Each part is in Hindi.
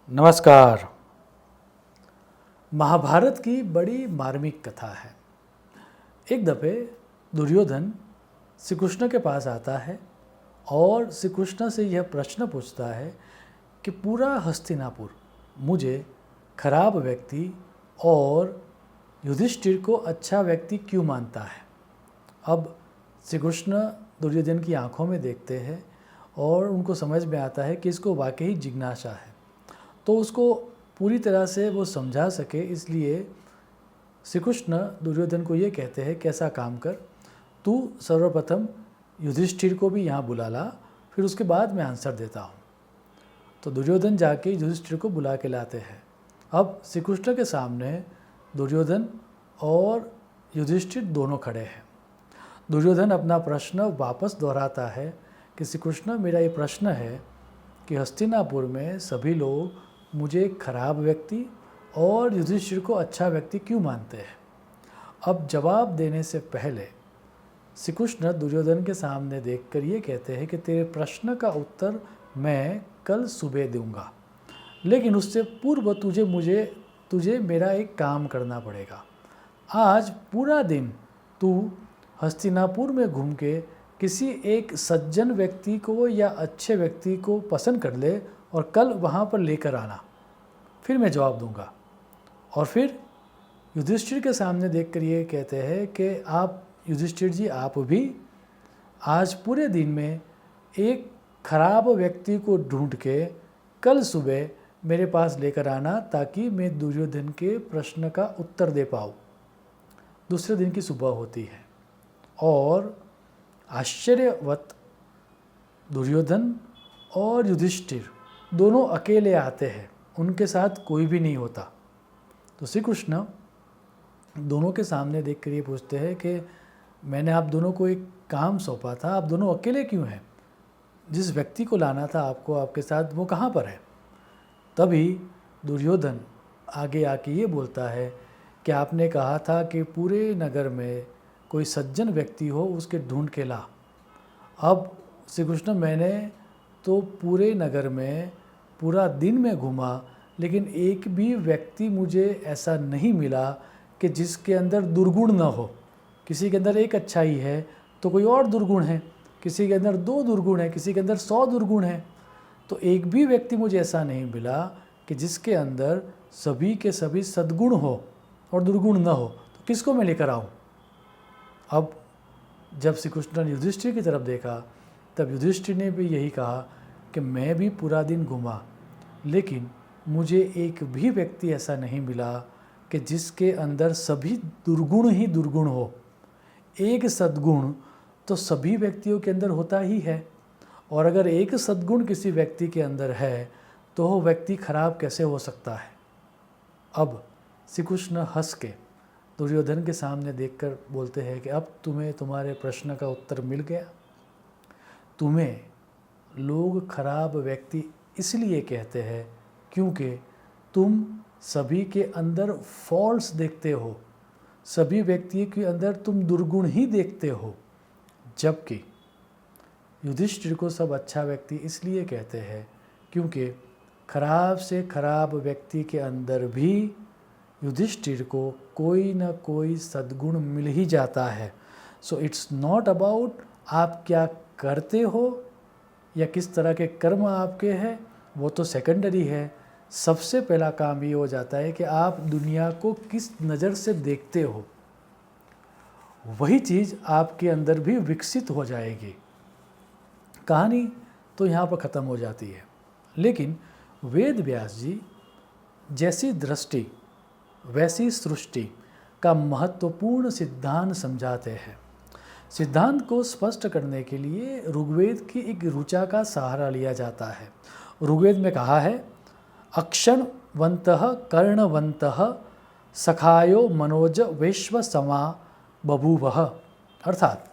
नमस्कार। महाभारत की बड़ी मार्मिक कथा है। एक दफ़े दुर्योधन श्री कृष्ण के पास आता है और श्री कृष्ण से यह प्रश्न पूछता है कि पूरा हस्तिनापुर मुझे खराब व्यक्ति और युधिष्ठिर को अच्छा व्यक्ति क्यों मानता है। अब श्री कृष्ण दुर्योधन की आंखों में देखते हैं और उनको समझ में आता है कि इसको वाकई जिज्ञासा है, तो उसको पूरी तरह से वो समझा सके इसलिए श्री कृष्ण दुर्योधन को ये कहते हैं कि ऐसा काम कर, तू सर्वप्रथम युधिष्ठिर को भी यहाँ बुला ला, फिर उसके बाद मैं आंसर देता हूँ। तो दुर्योधन जाके युधिष्ठिर को बुला के लाते हैं। अब श्री कृष्ण के सामने दुर्योधन और युधिष्ठिर दोनों खड़े हैं। दुर्योधन अपना प्रश्न वापस दोहराता है कि श्री कृष्ण, मेरा ये प्रश्न है कि हस्तिनापुर में सभी लोग मुझे खराब व्यक्ति और युधिष्ठिर को अच्छा व्यक्ति क्यों मानते हैं। अब जवाब देने से पहले श्री कृष्ण दुर्योधन के सामने देखकर ये कहते हैं कि तेरे प्रश्न का उत्तर मैं कल सुबह दूंगा, लेकिन उससे पूर्व तुझे मेरा एक काम करना पड़ेगा। आज पूरा दिन तू हस्तिनापुर में घूम के किसी एक सज्जन व्यक्ति को या अच्छे व्यक्ति को पसंद कर ले और कल वहाँ पर लेकर आना, फिर मैं जवाब दूंगा। और फिर युधिष्ठिर के सामने देखकर ये कहते हैं कि आप युधिष्ठिर जी, आप भी आज पूरे दिन में एक खराब व्यक्ति को ढूंढ के कल सुबह मेरे पास लेकर आना, ताकि मैं दुर्योधन के प्रश्न का उत्तर दे पाऊँ। दूसरे दिन की सुबह होती है और आश्चर्यवत दुर्योधन और युधिष्ठिर दोनों अकेले आते हैं, उनके साथ कोई भी नहीं होता। तो श्री कृष्ण दोनों के सामने देख कर ये पूछते हैं कि मैंने आप दोनों को एक काम सौंपा था, आप दोनों अकेले क्यों हैं? जिस व्यक्ति को लाना था आपको आपके साथ, वो कहाँ पर है? तभी दुर्योधन आगे आके ये बोलता है कि आपने कहा था कि पूरे नगर में कोई सज्जन व्यक्ति हो उसके ढूंढ के ला। अब श्री कृष्ण, मैंने तो पूरे नगर में पूरा दिन में घूमा, लेकिन एक भी व्यक्ति मुझे ऐसा नहीं मिला कि जिसके अंदर दुर्गुण न हो। किसी के अंदर एक अच्छाई है तो कोई और दुर्गुण है, किसी के अंदर 2 दुर्गुण है, किसी के अंदर 100 दुर्गुण है। तो एक भी व्यक्ति मुझे ऐसा नहीं मिला कि जिसके अंदर सभी के सभी सद्गुण हो और दुर्गुण न हो। तो किसको मैं लेकर आऊँ? अब जब श्री कृष्ण ने युधिष्ठिर की तरफ देखा, तब युधिष्ठिर ने भी यही कहा कि मैं भी पूरा दिन घूमा, लेकिन मुझे एक भी व्यक्ति ऐसा नहीं मिला कि जिसके अंदर सभी दुर्गुण ही दुर्गुण हो। एक सद्गुण तो सभी व्यक्तियों के अंदर होता ही है, और अगर एक सद्गुण किसी व्यक्ति के अंदर है तो वो व्यक्ति खराब कैसे हो सकता है। अब श्री कृष्ण हंस के दुर्योधन के सामने देखकर बोलते हैं कि अब तुम्हें तुम्हारे प्रश्न का उत्तर मिल गया। तुम्हें लोग खराब व्यक्ति इसलिए कहते हैं क्योंकि तुम सभी के अंदर फॉल्ट्स देखते हो, सभी व्यक्ति के अंदर तुम दुर्गुण ही देखते हो। जबकि युधिष्ठिर को सब अच्छा व्यक्ति इसलिए कहते हैं क्योंकि खराब से खराब व्यक्ति के अंदर भी युधिष्ठिर को कोई ना कोई सद्गुण मिल ही जाता है। सो इट्स नॉट अबाउट आप क्या करते हो या किस तरह के कर्म आपके हैं, वो तो सेकेंडरी है। सबसे पहला काम ये हो जाता है कि आप दुनिया को किस नज़र से देखते हो, वही चीज़ आपके अंदर भी विकसित हो जाएगी। कहानी तो यहाँ पर ख़त्म हो जाती है, लेकिन वेद व्यास जी जैसी दृष्टि वैसी सृष्टि का महत्वपूर्ण सिद्धांत समझाते हैं। सिद्धांत को स्पष्ट करने के लिए ऋग्वेद की एक ऋचा का सहारा लिया जाता है। ऋग्वेद में कहा है, अक्षणवन्तः कर्णवन्तः सखायो मनोज वैश्व समा बभूवः। अर्थात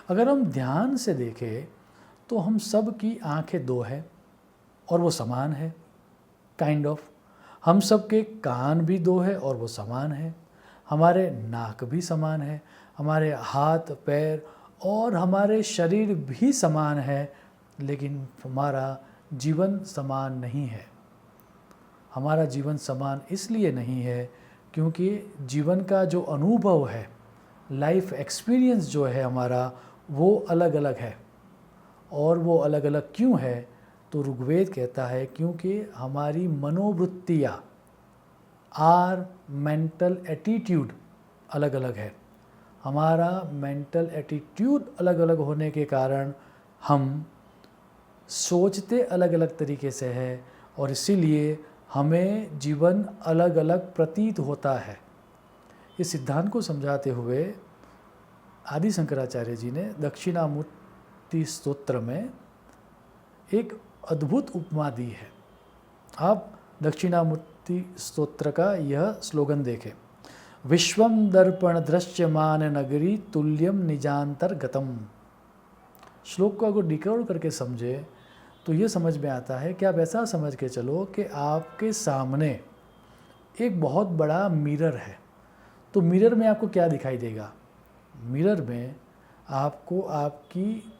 अगर हम ध्यान से देखें तो हम सब की आँखें 2 हैं और वो समान है, काइंड ऑफ। हम सब के कान भी 2 है और वो समान है, हमारे नाक भी समान है, हमारे हाथ पैर और हमारे शरीर भी समान है, लेकिन हमारा जीवन समान नहीं है। हमारा जीवन समान इसलिए नहीं है क्योंकि जीवन का जो अनुभव है, लाइफ एक्सपीरियंस जो है हमारा, वो अलग अलग है। और वो अलग अलग क्यों है? तो ऋग्वेद कहता है क्योंकि हमारी मनोवृत्तियाँ, आर मेंटल एटीट्यूड अलग अलग है। हमारा मेंटल एटीट्यूड अलग अलग होने के कारण हम सोचते अलग अलग तरीके से है और इसीलिए हमें जीवन अलग अलग प्रतीत होता है। इस सिद्धांत को समझाते हुए आदि शंकराचार्य जी ने दक्षिणामूर्ति स्तोत्र में एक अद्भुत उपमा दी है। आप दक्षिणामूर्ति स्तोत्र का यह स्लोगन देखें, विश्वम दर्पण दृश्यमान नगरी तुल्यम निजांतर्गतम। श्लोक को अगर डिकोड करके समझे तो ये समझ में आता है कि आप ऐसा समझ के चलो कि आपके सामने एक बहुत बड़ा मिरर है। तो मिरर में आपको क्या दिखाई देगा? मिरर में आपको आपकी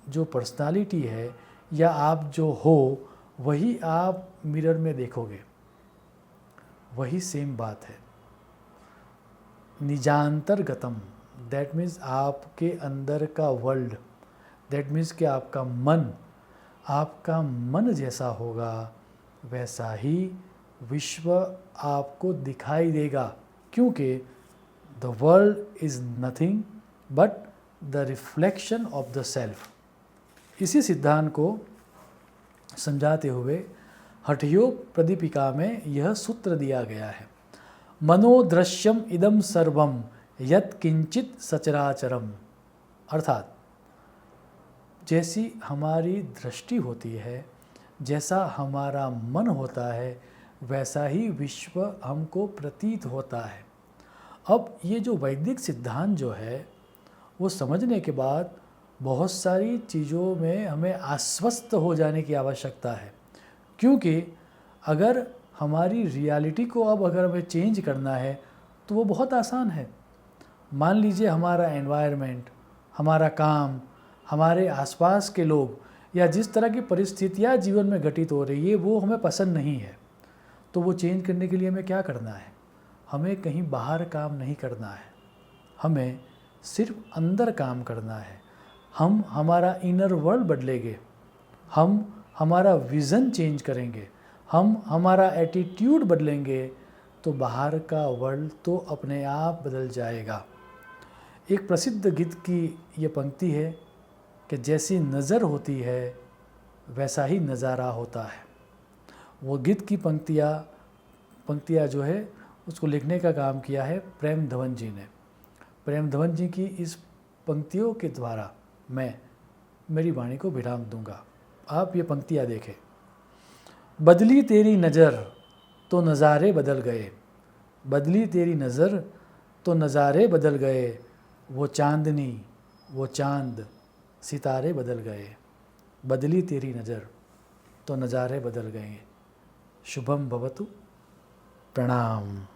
जो पर्सनालिटी है या आप जो हो वही आप मिरर में देखोगे। वही सेम बात है। निजांतर्गतम, दैट मीन्स आपके अंदर का वर्ल्ड, दैट मीन्स कि आपका मन जैसा होगा वैसा ही विश्व आपको दिखाई देगा, क्योंकि the world is nothing but the reflection of the self. इसी सिद्धांत को समझाते हुए हठयोग प्रदीपिका में यह सूत्र दिया गया है, मनोदृश्यम इदम सर्वम यत् किंचित सचराचरम। अर्थात जैसी हमारी दृष्टि होती है, जैसा हमारा मन होता है, वैसा ही विश्व हमको प्रतीत होता है। अब ये जो वैदिक सिद्धांत जो है वो समझने के बाद बहुत सारी चीज़ों में हमें आश्वस्त हो जाने की आवश्यकता है, क्योंकि अगर हमारी रियलिटी को अगर हमें चेंज करना है तो वो बहुत आसान है। मान लीजिए हमारा एनवायरनमेंट, हमारा काम, हमारे आसपास के लोग या जिस तरह की परिस्थितियाँ जीवन में घटित हो रही है वो हमें पसंद नहीं है, तो वो चेंज करने के लिए हमें क्या करना है? हमें कहीं बाहर काम नहीं करना है, हमें सिर्फ अंदर काम करना है। हम हमारा इनर वर्ल्ड बदलेंगे, हम हमारा विज़न चेंज करेंगे, हम हमारा एटीट्यूड बदलेंगे तो बाहर का वर्ल्ड तो अपने आप बदल जाएगा। एक प्रसिद्ध गीत की ये पंक्ति है कि जैसी नज़र होती है वैसा ही नज़ारा होता है। वो गीत की पंक्तियाँ जो है उसको लिखने का काम किया है प्रेम धवन जी ने। प्रेम धवन जी की इस पंक्तियों के द्वारा मैं मेरी वाणी को विराम दूंगा। आप ये पंक्तियाँ देखें, बदली तेरी नज़र तो नज़ारे बदल गए, बदली तेरी नज़र तो नज़ारे बदल गए, वो चांदनी वो चांद सितारे बदल गए, बदली तेरी नज़र तो नज़ारे बदल गए। शुभम भवतु, प्रणाम।